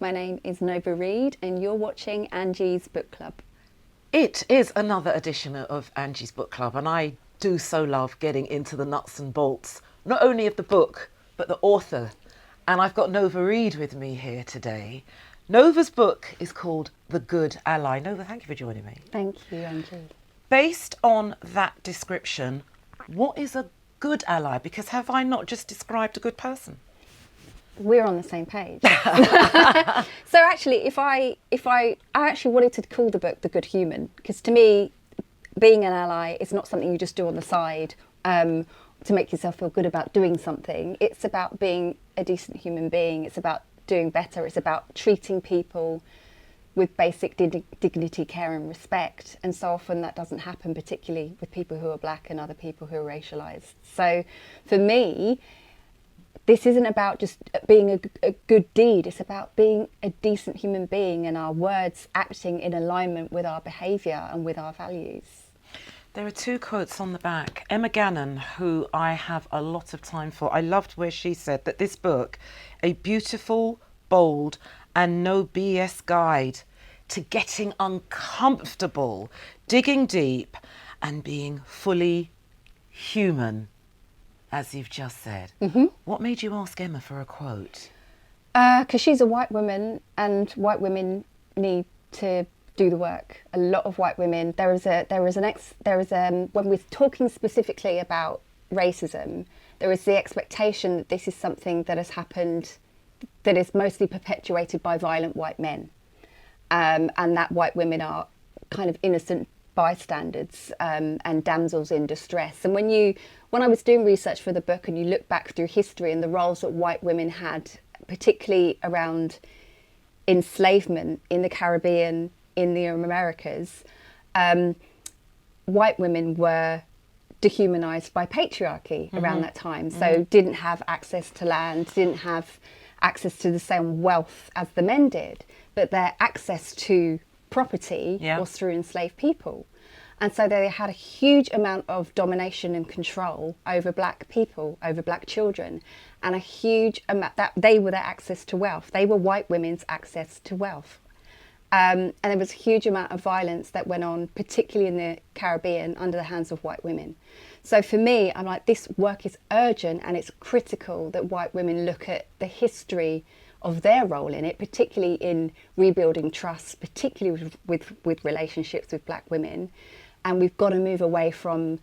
My name is Nova Reid, and you're watching Angie's Book Club. It is another edition of Angie's Book Club, and I do so love getting into the nuts and bolts, not only of the book, but the author. And I've got Nova Reid with me here today. Nova's book is called The Good Ally. Nova, thank you for joining me. Thank you, Angie. Based on that description, what is a good ally? Because have I not just described a good person? We're on the same page. So actually, I actually wanted to call the book The Good Human, because to me, being an ally is not something you just do on the side to make yourself feel good about doing something. It's about being a decent human being. It's about doing better. It's about treating people with basic dignity, care and respect. And so often that doesn't happen, particularly with people who are black and other people who are racialised. So for me, this isn't about just being a good deed. It's about being a decent human being and our words acting in alignment with our behaviour and with our values. There are two quotes on the back. Emma Gannon, who I have a lot of time for, I loved where she said that this book, a beautiful, bold and no BS guide to getting uncomfortable, digging deep and being fully human, as you've just said. Mm-hmm. What made you ask Emma for a quote? Because she's a white woman and white women need to do the work. A lot of white women, when we're talking specifically about racism, there is the expectation that this is something that has happened, that is mostly perpetuated by violent white men, and that white women are kind of innocent bystanders and damsels in distress. And when I was doing research for the book and you look back through history and the roles that white women had, particularly around enslavement in the Caribbean, in the Americas, white women were dehumanized by patriarchy around that time. So didn't have access to land, didn't have access to the same wealth as the men did, but their access to property was through enslaved people. And so they had a huge amount of domination and control over black people, over black children, and a huge amount that they were their access to wealth. They were white women's access to wealth. And there was a huge amount of violence that went on, particularly in the Caribbean, under the hands of white women. So for me, I'm like, this work is urgent and it's critical that white women look at the history of their role in it, particularly in rebuilding trust, particularly with relationships with black women. And we've got to move away from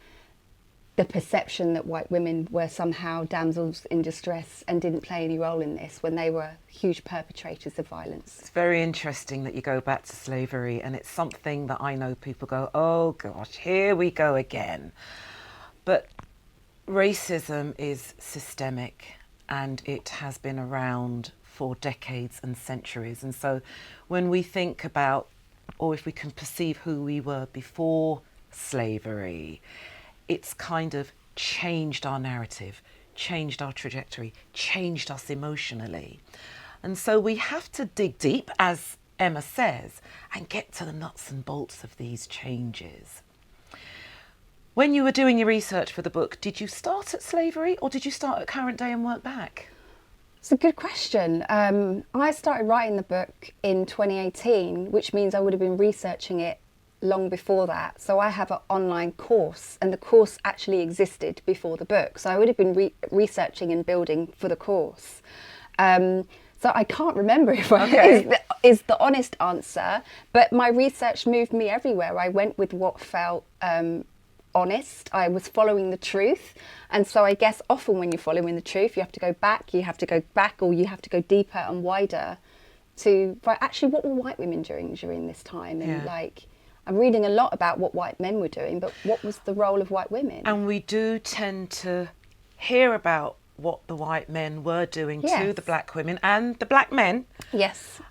the perception that white women were somehow damsels in distress and didn't play any role in this when they were huge perpetrators of violence. It's very interesting that you go back to slavery, and it's something that I know people go, oh gosh, here we go again. But racism is systemic and it has been around for decades and centuries. And so when we think about, or if we can perceive who we were before slavery, it's kind of changed our narrative, changed our trajectory, changed us emotionally. And so we have to dig deep, as Emma says, and get to the nuts and bolts of these changes. When you were doing your research for the book, did you start at slavery or did you start at current day and work back? It's a good question. I started writing the book in 2018, which means I would have been researching it long before that. So I have an online course, and the course actually existed before the book. So I would have been researching and building for the course. So I can't remember if is the honest answer, but my research moved me everywhere. I went with what felt honest. I was following the truth. And so I guess often when you're following the truth, you have to go back, or you have to go deeper and wider to, actually, what were white women doing during this time? And I'm reading a lot about what white men were doing, but what was the role of white women? And we do tend to hear about what the white men were doing to the black women and the black men. Yes.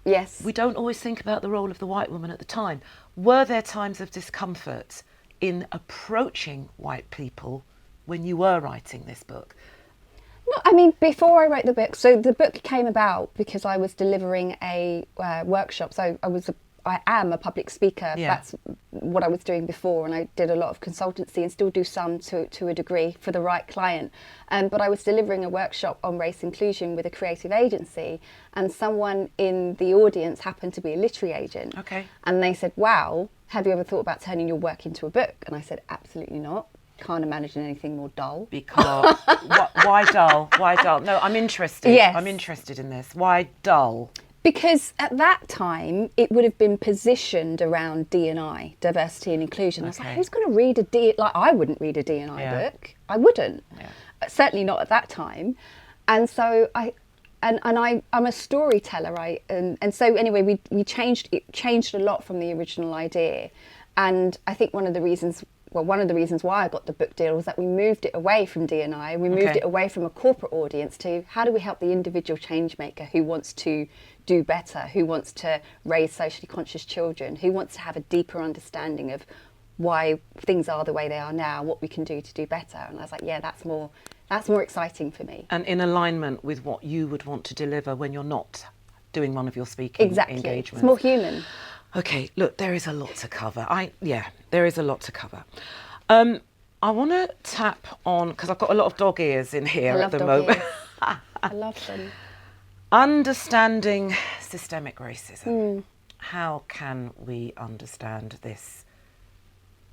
We don't always think about the role of the white woman at the time. Were there times of discomfort in approaching white people when you were writing this book? No, I mean, before I wrote the book, so the book came about because I was delivering a workshop. So I was am a public speaker. Yeah. That's what I was doing before, and I did a lot of consultancy and still do some to a degree for the right client. But I was delivering a workshop on race inclusion with a creative agency, and someone in the audience happened to be a literary agent. Okay. And they said, "Wow, have you ever thought about turning your work into a book?" And I said, "Absolutely not. Can't imagine anything more dull." Because why dull? Why dull? No, I'm interested. Yes. I'm interested in this. Why dull? Because at that time, it would have been positioned around D&I, diversity and inclusion. I was like, Okay. who's going to read a D? Like, I wouldn't read a D&I Yeah. book. I wouldn't. Yeah. Certainly not at that time. And so I'm a storyteller. And so anyway, it changed a lot from the original idea. And I think one of the reasons why I got the book deal was that we moved it away from D&I. We moved Okay. it away from a corporate audience to how do we help the individual change maker who wants to do better, who wants to raise socially conscious children, who wants to have a deeper understanding of why things are the way they are now, what we can do to do better. And I was like, yeah, that's more exciting for me. And in alignment with what you would want to deliver when you're not doing one of your speaking engagements. It's more human. Okay, look, there is a lot to cover. There is a lot to cover. I want to tap on, because I've got a lot of dog ears in here at the moment. I love them. Understanding systemic racism. How can we understand this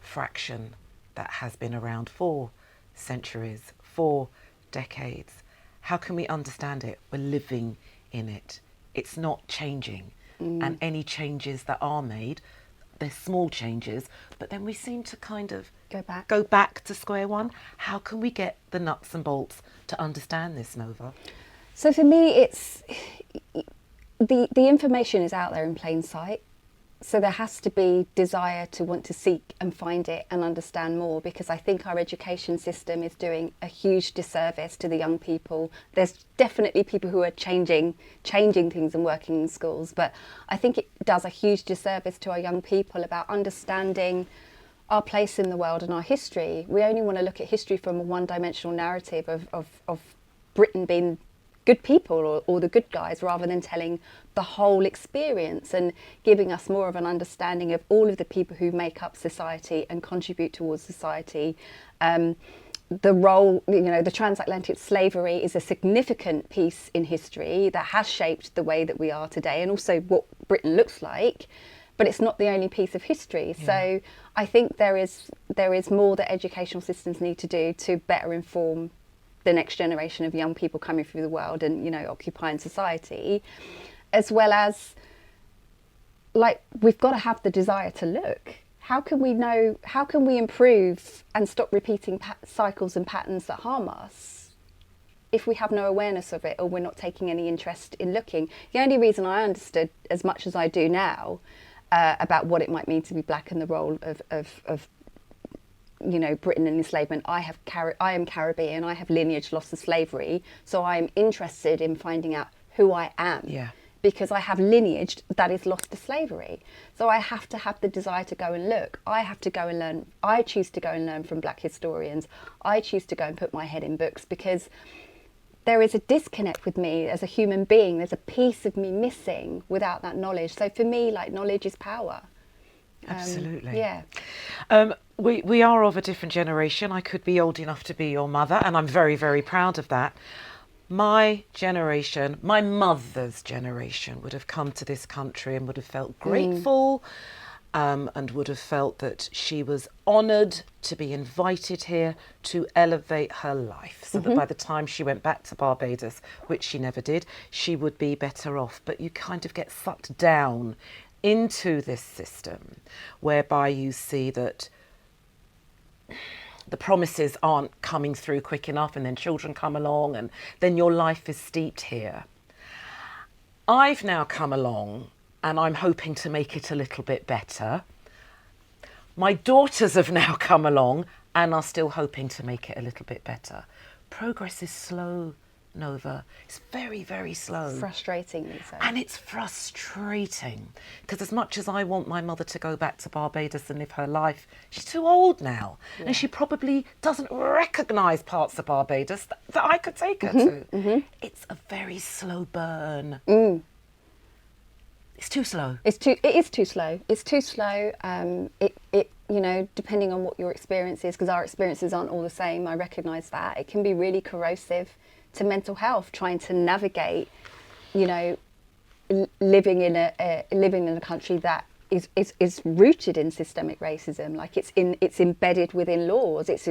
fraction that has been around for centuries, for decades? How can we understand it? We're living in it. It's not changing. And any changes that are made, they're small changes, but then we seem to kind of go back to square one. How can we get the nuts and bolts to understand this, Nova? So for me, it's the information is out there in plain sight. So there has to be desire to want to seek and find it and understand more, because I think our education system is doing a huge disservice to the young people. There's definitely people who are changing things and working in schools, but I think it does a huge disservice to our young people about understanding our place in the world and our history. We only want to look at history from a one-dimensional narrative of Britain being good people or the good guys, rather than telling the whole experience and giving us more of an understanding of all of the people who make up society and contribute towards society. The role, the transatlantic slavery is a significant piece in history that has shaped the way that we are today, and also what Britain looks like, but it's not the only piece of history. Yeah. So I think there is more that educational systems need to do to better inform the next generation of young people coming through the world and, occupying society, as well as, we've got to have the desire to look. How can we improve and stop repeating cycles and patterns that harm us if we have no awareness of it, or we're not taking any interest in looking? The only reason I understood as much as I do now about what it might mean to be black and the role of Britain and enslavement. I am Caribbean. I have lineage loss of slavery, so I am interested in finding out who I am. Yeah. Because I have lineage that is lost to slavery. So I have to have the desire to go and look. I have to go and learn. I choose to go and learn from black historians. I choose to go and put my head in books, because there is a disconnect with me as a human being. There's a piece of me missing without that knowledge. So for me, knowledge is power. Absolutely. Yeah. We are of a different generation. I could be old enough to be your mother, and I'm very, very proud of that. My generation, my mother's generation, would have come to this country and would have felt grateful, and would have felt that she was honoured to be invited here to elevate her life, so that by the time she went back to Barbados, which she never did, she would be better off. But you kind of get sucked down into this system whereby you see that the promises aren't coming through quick enough, and then children come along, and then your life is steeped here. I've now come along, and I'm hoping to make it a little bit better. My daughters have now come along and are still hoping to make it a little bit better. Progress is slow, Nova. It's very, very slow. Frustratingly so. And it's frustrating, because as much as I want my mother to go back to Barbados and live her life, she's too old now. Yeah. And she probably doesn't recognise parts of Barbados that I could take her to. It's a very slow burn. It's too slow. It is too slow. It's too slow. You know, depending on what your experience is, because our experiences aren't all the same, I recognise that. It can be really corrosive to mental health, trying to navigate, you know, living in a country that is rooted in systemic racism. Like it's embedded within laws. It's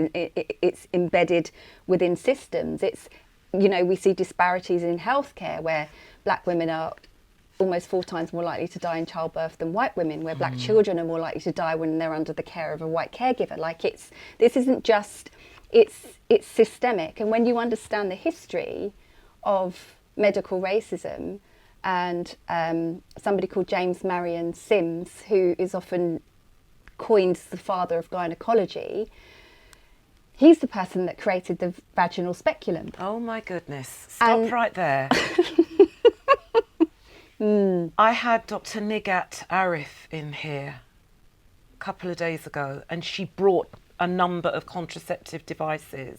embedded within systems. It's, you know, we see disparities in healthcare where black women are almost 4 times more likely to die in childbirth than white women, where black children are more likely to die when they're under the care of a white caregiver. Like this isn't just, it's systemic. And when you understand the history of medical racism, and somebody called James Marion Sims, who is often coined the father of gynecology, he's the person that created the vaginal speculum. Oh my goodness. Stop right there. I had Dr. Nigat Arif in here a couple of days ago, and she brought a number of contraceptive devices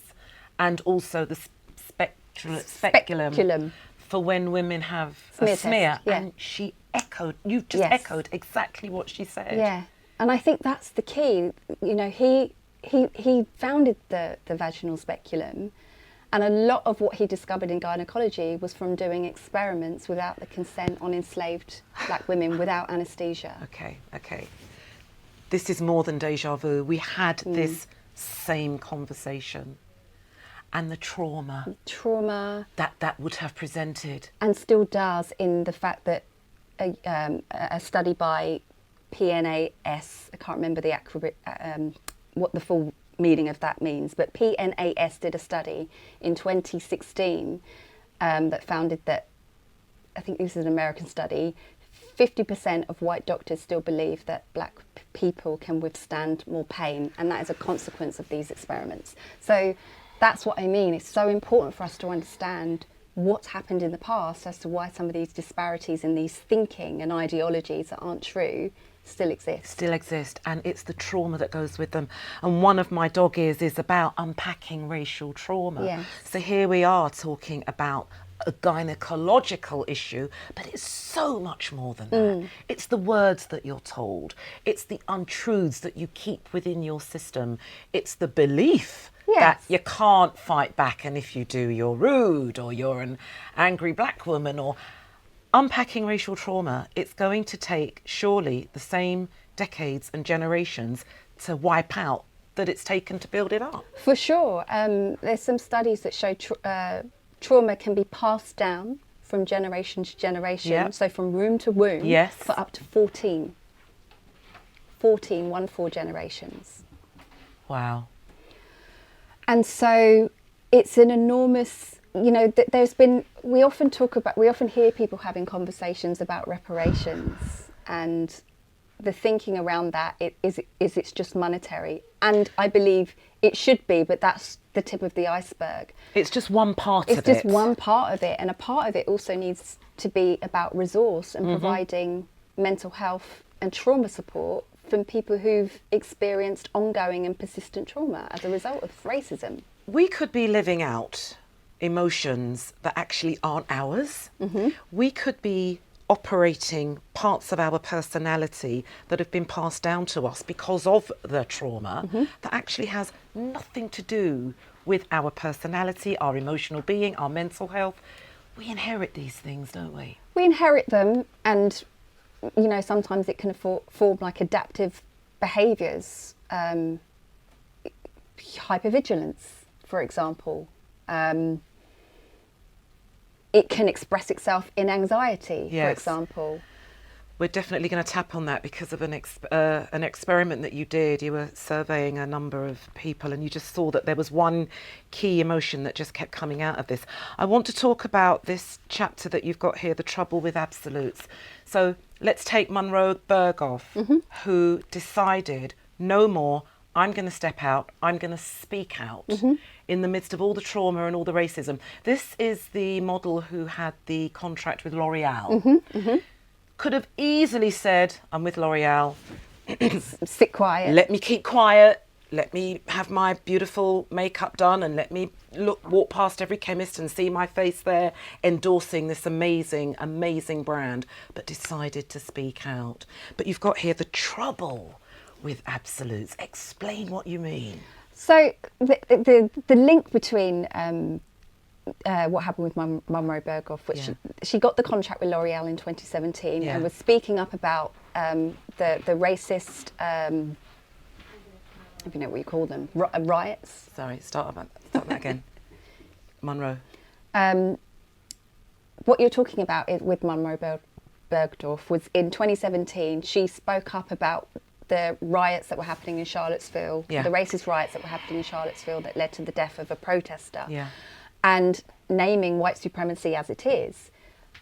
and also the speculum for when women have a smear. Yeah. And she echoed, you've just echoed exactly what she said. Yeah, and I think that's the key. You know, he founded the vaginal speculum, and a lot of what he discovered in gynecology was from doing experiments without the consent on enslaved black women without anaesthesia. Okay. This is more than deja vu. We had this same conversation, and the trauma that would have presented, and still does, in the fact that a study by PNAS, I can't remember what the full meaning of that means, but PNAS did a study in 2016 that founded that, I think this is an American study, 50% of white doctors still believe that black people can withstand more pain, and that is a consequence of these experiments. So that's what I mean. It's so important for us to understand what's happened in the past as to why some of these disparities in these thinking and ideologies that aren't true still exist. And it's the trauma that goes with them. And one of my dog ears is about unpacking racial trauma. Yes. So here we are talking about a gynecological issue, but it's so much more than that. It's the words that you're told. It's the untruths that you keep within your system. It's the belief that you can't fight back, and if you do, you're rude, or you're an angry black woman, or unpacking racial trauma. It's going to take surely the same decades and generations to wipe out that it's taken to build it up. For sure. There's some studies that show trauma can be passed down from generation to generation, so from womb to womb, for up to 14 generations. Wow. And so it's an enormous, you know, we often hear people having conversations about reparations, and the thinking around that is it's just monetary. And I believe it should be, but that's the tip of the iceberg. It's just one part of it. It's just one part of it. And a part of it also needs to be about resource and providing mental health and trauma support from people who've experienced ongoing and persistent trauma as a result of racism. We could be living out emotions that actually aren't ours. We could be operating parts of our personality that have been passed down to us because of the trauma that actually has nothing to do with our personality, our emotional being, our mental health. We inherit these things, don't we? We inherit them, and you know, sometimes it can form like adaptive behaviours, hypervigilance, for example. It can express itself in anxiety, for example. We're definitely going to tap on that because of an experiment that you did. You were surveying a number of people, and you just saw that there was one key emotion that just kept coming out of this. I want to talk about this chapter that you've got here, the trouble with absolutes. So let's take Monroe Berghoff, who decided, no more, I'm going to step out, I'm going to speak out in the midst of all the trauma and all the racism. This is the model who had the contract with L'Oreal. Could have easily said, I'm with L'Oreal. Sit quiet. Let me keep quiet. let me have my beautiful makeup done and let me walk past every chemist and see my face there endorsing this amazing, amazing brand, but decided to speak out. But you've got here the trouble with absolutes. Explain what you mean. So the link between what happened with Munro Berghoff, which she got the contract with L'Oreal in 2017 and was speaking up about the racist, if you know what you call them, riots. Sorry, start that again. Munro. What you're talking about with Munro Bergdorf was in 2017, she spoke up about the riots that were happening in Charlottesville, the racist riots that were happening in Charlottesville that led to the death of a protester. Yeah. And naming white supremacy as it is.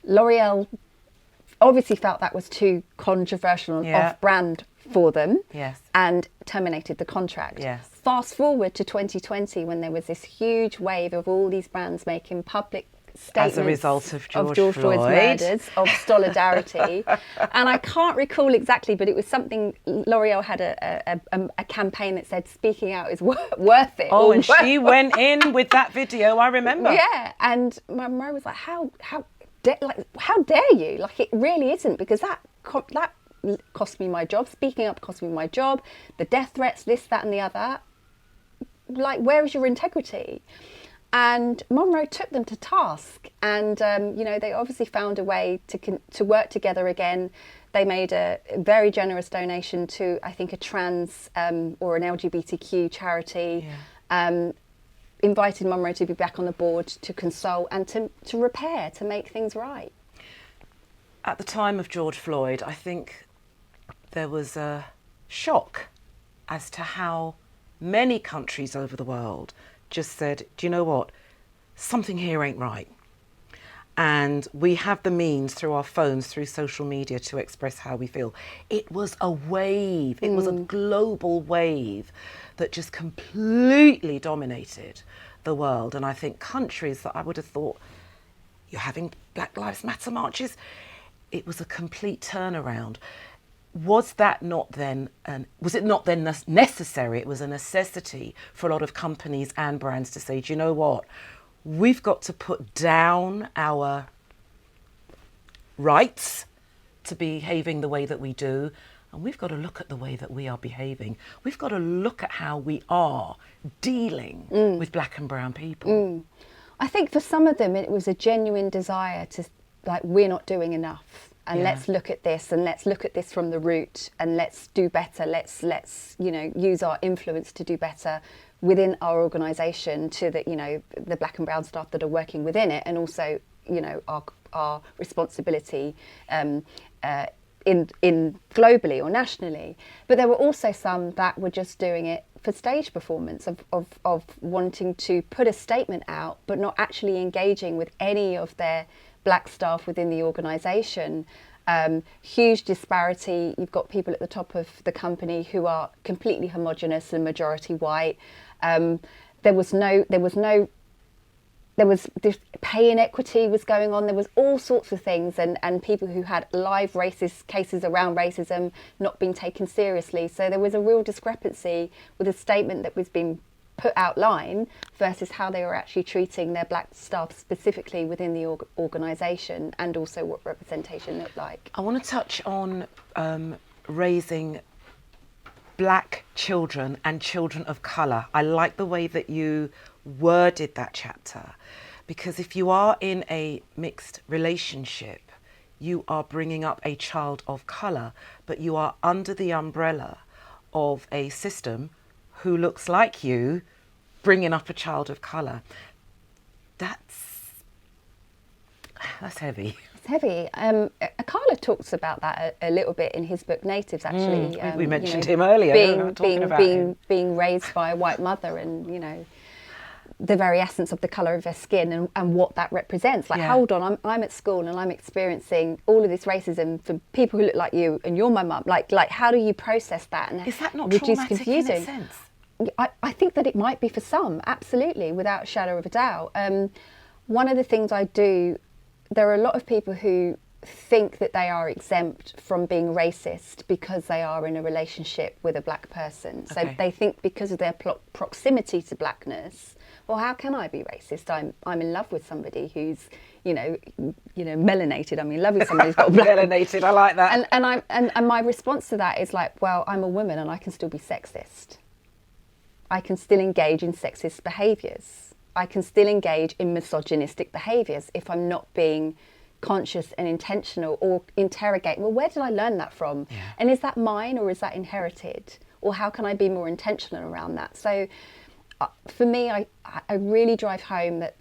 L'Oreal obviously felt that was too controversial and off-brand for them and terminated the contract. Fast forward to 2020 when there was this huge wave of all these brands making public statements as a result of George Floyd's Floyd. murders, of solidarity. And I can't recall exactly, but it was something, L'Oreal had a campaign that said speaking out is worth it. Oh, and she went in with that video, I remember. Yeah, and Munro was like, how dare you? Like, it really isn't, because that cost me my job. Speaking up cost me my job. The death threats, this, that and the other. Like, where is your integrity? And Munro took them to task, and they obviously found a way to work together again. They made a very generous donation to, I think, a trans or an LGBTQ charity. Invited Munro to be back on the board to consult and to repair, to make things right. At the time of George Floyd, I think there was a shock as to how many countries over the world just said, do you know what? Something here ain't right. And we have the means through our phones, through social media, to express how we feel. It was a wave. It was a global wave that just completely dominated the world. And I think countries that I would have thought, you're having Black Lives Matter marches, it was a complete turnaround. Was that not then, was it not then necessary? It was a necessity for a lot of companies and brands to say, do you know what? We've got to put down our rights to behaving the way that we do, and we've got to look at the way that we are behaving. We've got to look at how we are dealing with black and brown people. I think for some of them, it was a genuine desire to, like, we're not doing enough. And let's look at this, and let's look at this from the root, and let's do better. Let's use our influence to do better within our organisation, to the black and brown staff that are working within it, and also our responsibility in globally or nationally. But there were also some that were just doing it for stage performance, of wanting to put a statement out, but not actually engaging with any of their black staff within the organisation. Huge disparity. You've got people at the top of the company who are completely homogenous and majority white. There was this pay inequity was going on. There was all sorts of things, and people who had live racist cases around racism not being taken seriously. So there was a real discrepancy with a statement that was being put outline versus how they were actually treating their black staff specifically within the organisation, and also what representation looked like. I want to touch on raising black children and children of colour. I like the way that you worded that chapter, because if you are in a mixed relationship, you are bringing up a child of colour, but you are under the umbrella of a system who looks like you, bringing up a child of colour. That's heavy. It's heavy. Akala talks about that a little bit in his book Natives, actually. We mentioned him earlier. Being raised by a white mother, and the very essence of the colour of their skin and what that represents. Like, hold on, I'm at school and I'm experiencing all of this racism from people who look like you, and you're my mum. Like how do you process that? And is that not traumatic in a sense? I think that it might be for some, absolutely, without a shadow of a doubt. One of the things I do, there are a lot of people who think that they are exempt from being racist because they are in a relationship with a black person. So Okay. they think because of their proximity to blackness, well, how can I be racist? I'm in love with somebody who's, melanated. I'm in love with somebody who's got black. Melanated, I like that. And my response to that is like, well, I'm a woman and I can still be sexist. I can still engage in sexist behaviours. I can still engage in misogynistic behaviours if I'm not being conscious and intentional, or interrogate, well, where did I learn that from? Yeah. And is that mine, or is that inherited? Or how can I be more intentional around that? So for me, I really drive home that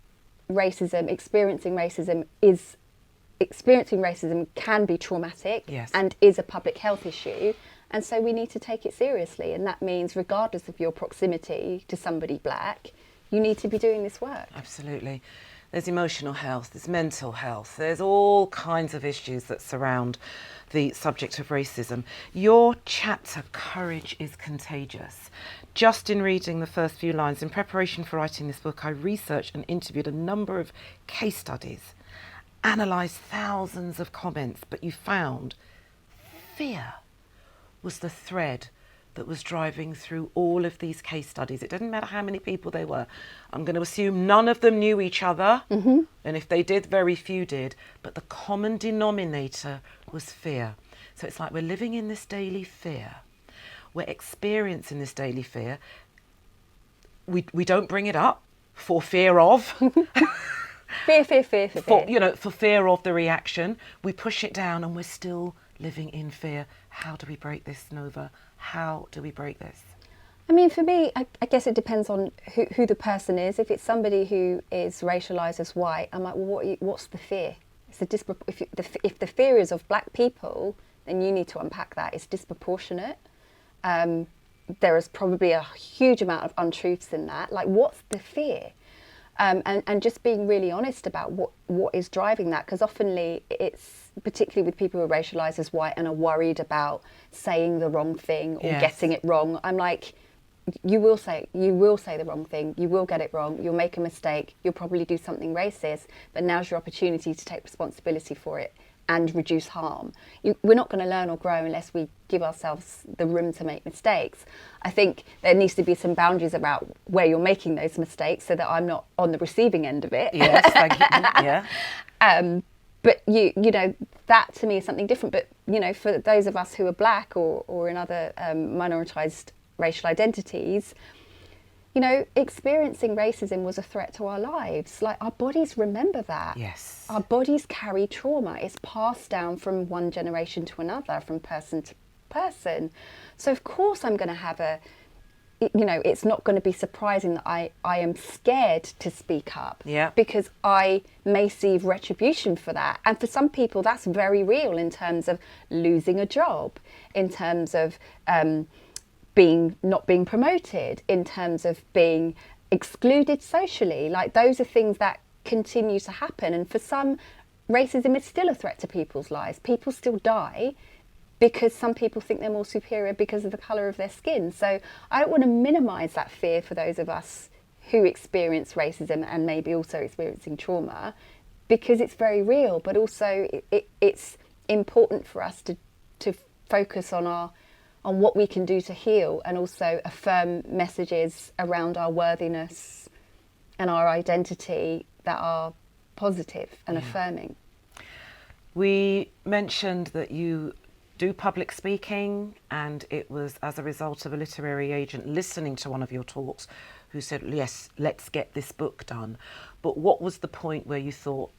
experiencing racism can be traumatic. Yes. And is a public health issue. And so we need to take it seriously. And that means regardless of your proximity to somebody black, you need to be doing this work. Absolutely. There's emotional health, there's mental health, there's all kinds of issues that surround the subject of racism. Your chapter, Courage is Contagious. Just in reading the first few lines, in preparation for writing this book, I researched and interviewed a number of case studies, analysed thousands of comments, but you found fear was the thread that was driving through all of these case studies. It didn't matter how many people they were. I'm going to assume none of them knew each other. Mm-hmm. And if they did, very few did. But the common denominator was fear. So it's like we're living in this daily fear. We're experiencing this daily fear. We don't bring it up for fear of. Fear. For fear of the reaction. We push it down and we're still living in fear. How do we break this, Nova? How do we break this? I mean, for me, I guess it depends on who the person is. If it's somebody who is racialised as white, I'm like, well, what's the fear? It's if the fear is of black people, then you need to unpack that. It's disproportionate. There is probably a huge amount of untruths in that. Like, what's the fear? And just being really honest about what is driving that, because oftenly it's particularly with people who are racialised as white and are worried about saying the wrong thing or Yes. getting it wrong. I'm like, you will say the wrong thing, you will get it wrong, you'll make a mistake, you'll probably do something racist, but now's your opportunity to take responsibility for it and reduce harm. We're not going to learn or grow unless we give ourselves the room to make mistakes. I think there needs to be some boundaries about where you're making those mistakes so that I'm not on the receiving end of it. Yes, thank you. Yeah. But you know, that to me is something different. But you know, for those of us who are black or in other minoritized racial identities, you know, experiencing racism was a threat to our lives. Like, our bodies remember that. Yes. Our bodies carry trauma. It's passed down from one generation to another, from person to person. So of course I'm going to have it's not going to be surprising that I am scared to speak up. Yeah. Because I may see retribution for that. And for some people that's very real, in terms of losing a job, in terms of not being promoted, in terms of being excluded socially. Like, those are things that continue to happen. And for some, racism is still a threat to people's lives. People still die because some people think they're more superior because of the colour of their skin. So I don't want to minimise that fear for those of us who experience racism and maybe also experiencing trauma, because it's very real. But also it's important for us to focus on what we can do to heal, and also affirm messages around our worthiness and our identity that are positive and affirming. We mentioned that you do public speaking, and it was as a result of a literary agent listening to one of your talks who said, yes, let's get this book done. But what was the point where you thought,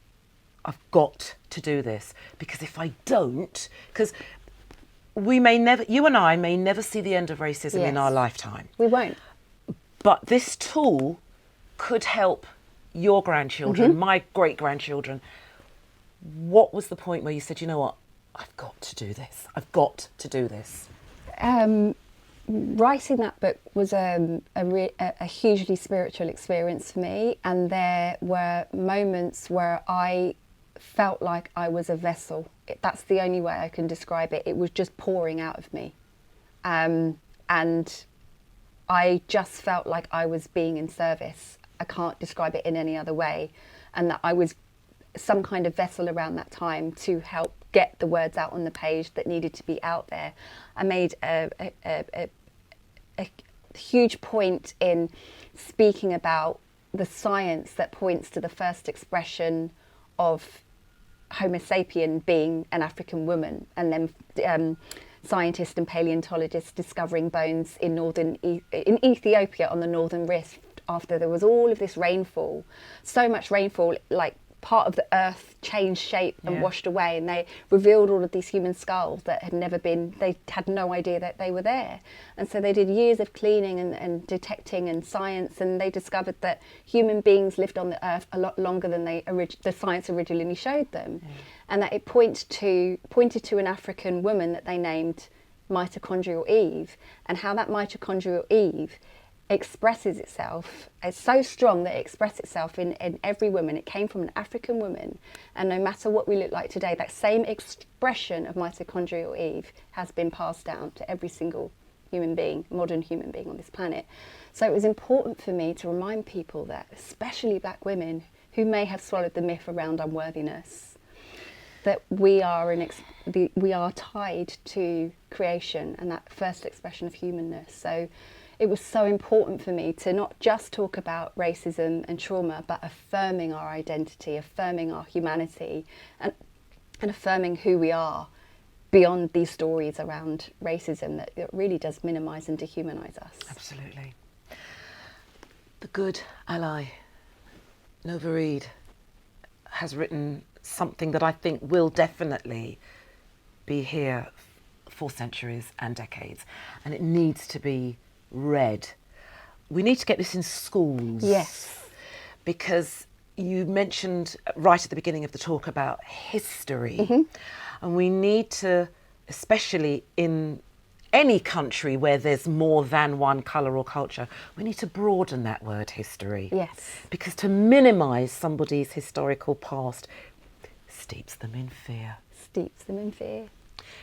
I've got to do this? Because if I don't, because you and I may never see the end of racism in our lifetime. We won't. But this tool could help your grandchildren, my great-grandchildren. What was the point where you said, you know what, I've got to do this. I've got to do this. Writing that book was a hugely spiritual experience for me. And there were moments where I felt like I was a vessel. That's the only way I can describe it. It was just pouring out of me. And I just felt like I was being in service. I can't describe it in any other way. And that I was some kind of vessel around that time to help get the words out on the page that needed to be out there. I made a huge point in speaking about the science that points to the first expression of Homo sapien being an African woman, and then scientists and paleontologists discovering bones in in Ethiopia on the northern rift after there was all of this rainfall, so much rainfall, like part of the earth changed shape and washed away, and they revealed all of these human skulls that had never been, they had no idea that they were there. And so they did years of cleaning and detecting and science, and they discovered that human beings lived on the earth a lot longer than the science originally showed them. And that it pointed to an African woman that they named mitochondrial Eve, and how that mitochondrial Eve expresses itself. It's so strong that it expresses itself in every woman. It came from an African woman, and no matter what we look like today, that same expression of mitochondrial Eve has been passed down to every single human being, modern human being on this planet. So it was important for me to remind people that, especially black women who may have swallowed the myth around unworthiness, that we are tied to creation and that first expression of humanness. So it was so important for me to not just talk about racism and trauma, but affirming our identity, affirming our humanity, and affirming who we are beyond these stories around racism that it really does minimise and dehumanise us. Absolutely. The good ally, Reid, has written something that I think will definitely be here for centuries and decades, and it needs to be read. We need to get this in schools. Yes. Because you mentioned right at the beginning of the talk about history, and we need to, especially in any country where there's more than one colour or culture, we need to broaden that word history. Yes. Because to minimise somebody's historical past steeps them in fear. Steeps them in fear.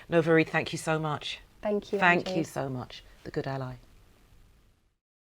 Reid, thank you so much. Thank you, Thank Angie. you so much. The good ally.